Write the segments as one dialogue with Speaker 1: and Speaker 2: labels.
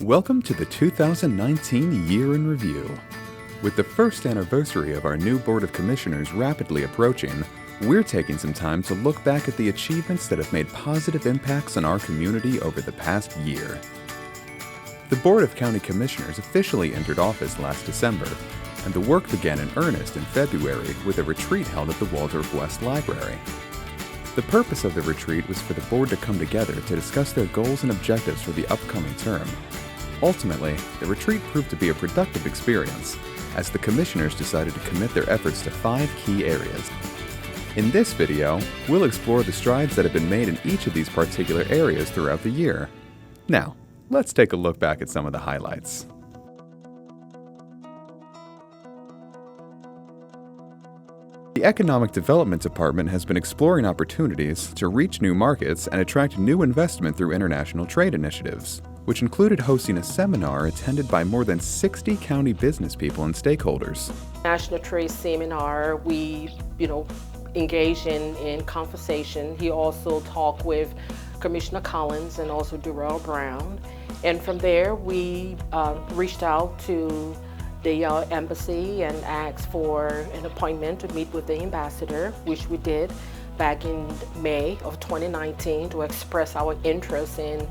Speaker 1: Welcome to the 2019 Year in Review. With the first anniversary of our new Board of Commissioners rapidly approaching, we're taking some time to look back at the achievements that have made positive impacts on our community over the past year. The Board of County Commissioners officially entered office last December, and the work began in earnest in February with a retreat held at the Waldorf West Library. The purpose of the retreat was for the board to come together to discuss their goals and objectives for the upcoming term. Ultimately, the retreat proved to be a productive experience, as the commissioners decided to commit their efforts to 5 key areas. In this video, we'll explore the strides that have been made in each of these particular areas throughout the year. Now, let's take a look back at some of the highlights. The Economic Development Department has been exploring opportunities to reach new markets and attract new investment through international trade initiatives, which included hosting a seminar attended by more than 60 county business people and stakeholders.
Speaker 2: National Trade Seminar, we, engage in conversation. He also talked with Commissioner Collins and also Durrell Brown. And from there, we reached out to the embassy and asked for an appointment to meet with the ambassador, which we did back in May of 2019 to express our interest in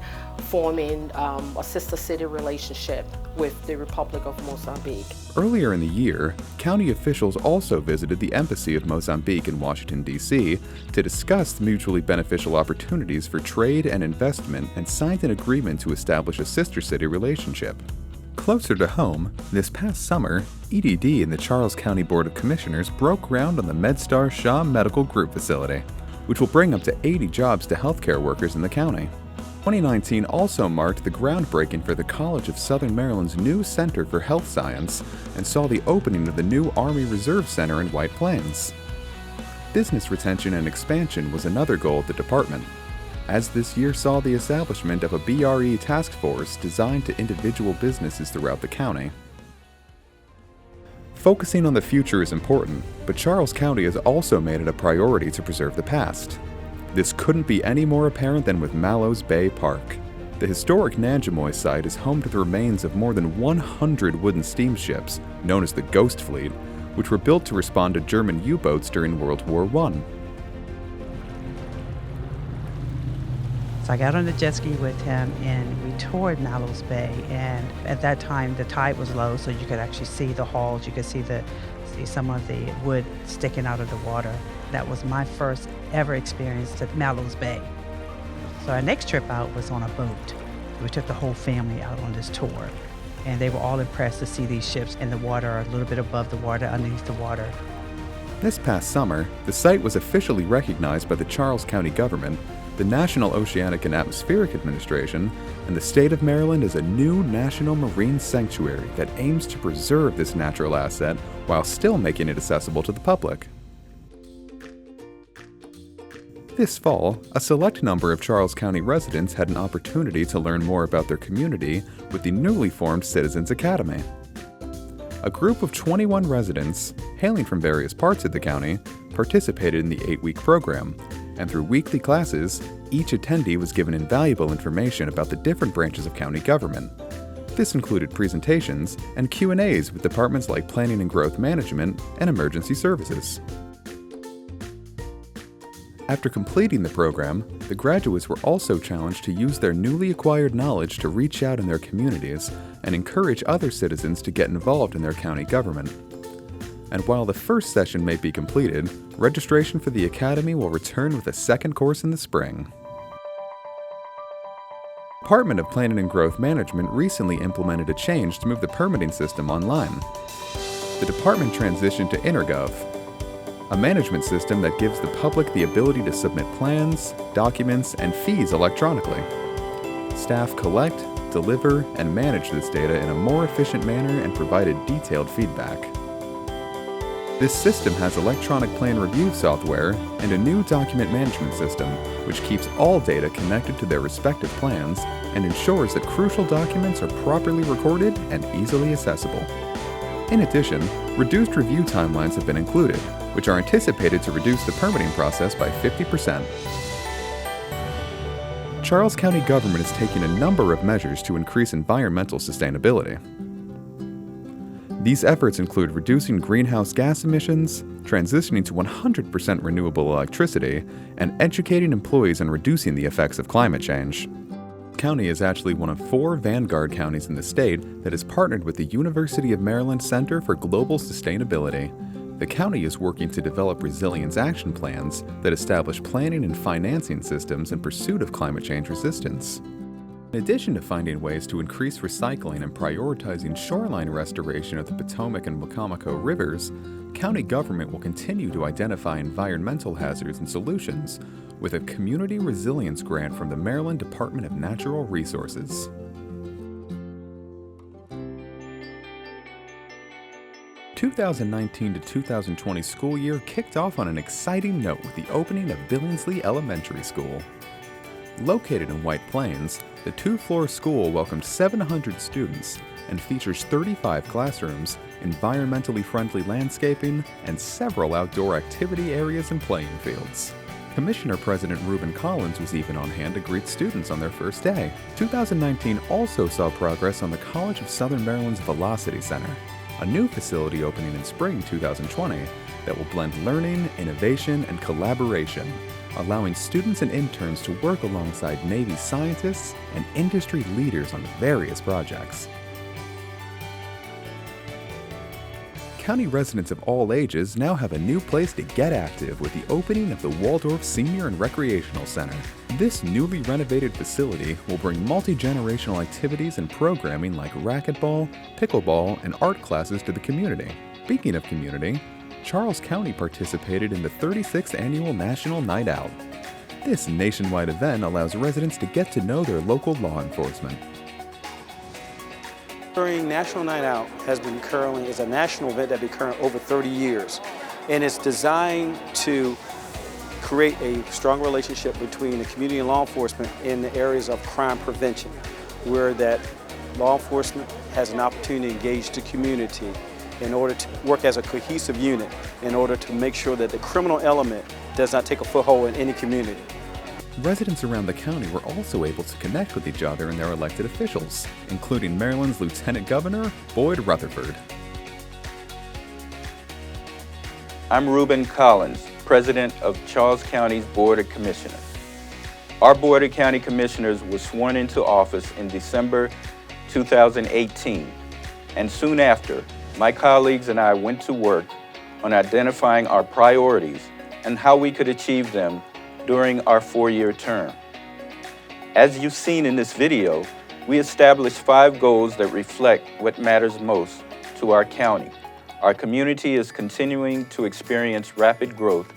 Speaker 2: forming a sister city relationship with the Republic of Mozambique.
Speaker 1: Earlier in the year, county officials also visited the Embassy of Mozambique in Washington, D.C. to discuss mutually beneficial opportunities for trade and investment and signed an agreement to establish a sister city relationship. Closer to home, this past summer, EDD and the Charles County Board of Commissioners broke ground on the MedStar Shaw Medical Group facility, which will bring up to 80 jobs to healthcare workers in the county. 2019 also marked the groundbreaking for the College of Southern Maryland's new Center for Health Science and saw the opening of the new Army Reserve Center in White Plains. Business retention and expansion was another goal of the department, as this year saw the establishment of a BRE task force designed to individual businesses throughout the county. Focusing on the future is important, but Charles County has also made it a priority to preserve the past. This couldn't be any more apparent than with Mallows Bay Park. The historic Nanjemoy site is home to the remains of more than 100 wooden steamships, known as the Ghost Fleet, which were built to respond to German U-boats during World War I.
Speaker 3: So I got on the jet ski with him and we toured Mallows Bay, and at that time the tide was low, so you could actually see the hulls, you could see some of the wood sticking out of the water. That was my first ever experience to Mallows Bay. So our next trip out was on a boat. We took the whole family out on this tour, and they were all impressed to see these ships in the water, a little bit above the water, underneath the water.
Speaker 1: This past summer, the site was officially recognized by the Charles County government, the National Oceanic and Atmospheric Administration, and the state of Maryland as a new national marine sanctuary that aims to preserve this natural asset while still making it accessible to the public. This fall, a select number of Charles County residents had an opportunity to learn more about their community with the newly formed Citizens Academy. A group of 21 residents, hailing from various parts of the county, participated in the 8-week program, and through weekly classes, each attendee was given invaluable information about the different branches of county government. This included presentations and Q&As with departments like Planning and Growth Management and Emergency Services. After completing the program, the graduates were also challenged to use their newly acquired knowledge to reach out in their communities and encourage other citizens to get involved in their county government. And while the first session may be completed, registration for the Academy will return with a second course in the spring. The Department of Planning and Growth Management recently implemented a change to move the permitting system online. The department transitioned to InterGov, a management system that gives the public the ability to submit plans, documents, and fees electronically. Staff collect, deliver, and manage this data in a more efficient manner and provided detailed feedback. This system has electronic plan review software and a new document management system, which keeps all data connected to their respective plans and ensures that crucial documents are properly recorded and easily accessible. In addition, reduced review timelines have been included, which are anticipated to reduce the permitting process by 50%. Charles County government is taking a number of measures to increase environmental sustainability. These efforts include reducing greenhouse gas emissions, transitioning to 100% renewable electricity, and educating employees on reducing the effects of climate change. County is actually one of 4 vanguard counties in the state that has partnered with the University of Maryland Center for Global Sustainability. The county is working to develop resilience action plans that establish planning and financing systems in pursuit of climate change resistance. In addition to finding ways to increase recycling and prioritizing shoreline restoration of the Potomac and Wacomico rivers, county government will continue to identify environmental hazards and solutions with a community resilience grant from the Maryland Department of Natural Resources. The 2019 to 2020 school year kicked off on an exciting note with the opening of Billingsley Elementary School. Located in White Plains, the 2-floor school welcomed 700 students and features 35 classrooms, environmentally friendly landscaping, and several outdoor activity areas and playing fields. Commissioner President Reuben Collins was even on hand to greet students on their first day. 2019 also saw progress on the College of Southern Maryland's Velocity Center, a new facility opening in spring 2020 that will blend learning, innovation, and collaboration, allowing students and interns to work alongside Navy scientists and industry leaders on various projects. County residents of all ages now have a new place to get active with the opening of the Waldorf Senior and Recreational Center. This newly renovated facility will bring multi-generational activities and programming like racquetball, pickleball, and art classes to the community. Speaking of community, Charles County participated in the 36th Annual National Night Out. This nationwide event allows residents to get to know their local law enforcement.
Speaker 4: National Night Out is a national event that has been current over 30 years, and it's designed to create a strong relationship between the community and law enforcement in the areas of crime prevention, where that law enforcement has an opportunity to engage the community in order to work as a cohesive unit in order to make sure that the criminal element does not take a foothold in any community.
Speaker 1: Residents around the county were also able to connect with each other and their elected officials, including Maryland's Lieutenant Governor, Boyd Rutherford.
Speaker 5: I'm Reuben Collins, President of Charles County's Board of Commissioners. Our Board of County Commissioners was sworn into office in December 2018, and soon after, my colleagues and I went to work on identifying our priorities and how we could achieve them during our 4-year term. As you've seen in this video, we established 5 goals that reflect what matters most to our county. Our community is continuing to experience rapid growth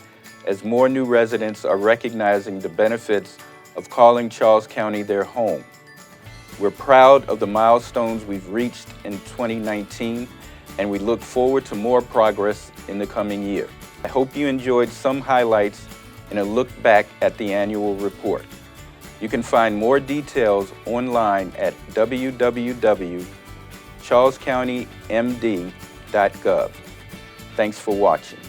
Speaker 5: as more new residents are recognizing the benefits of calling Charles County their home. We're proud of the milestones we've reached in 2019, and we look forward to more progress in the coming year. I hope you enjoyed some highlights and a look back at the annual report. You can find more details online at www.charlescountymd.gov. Thanks for watching.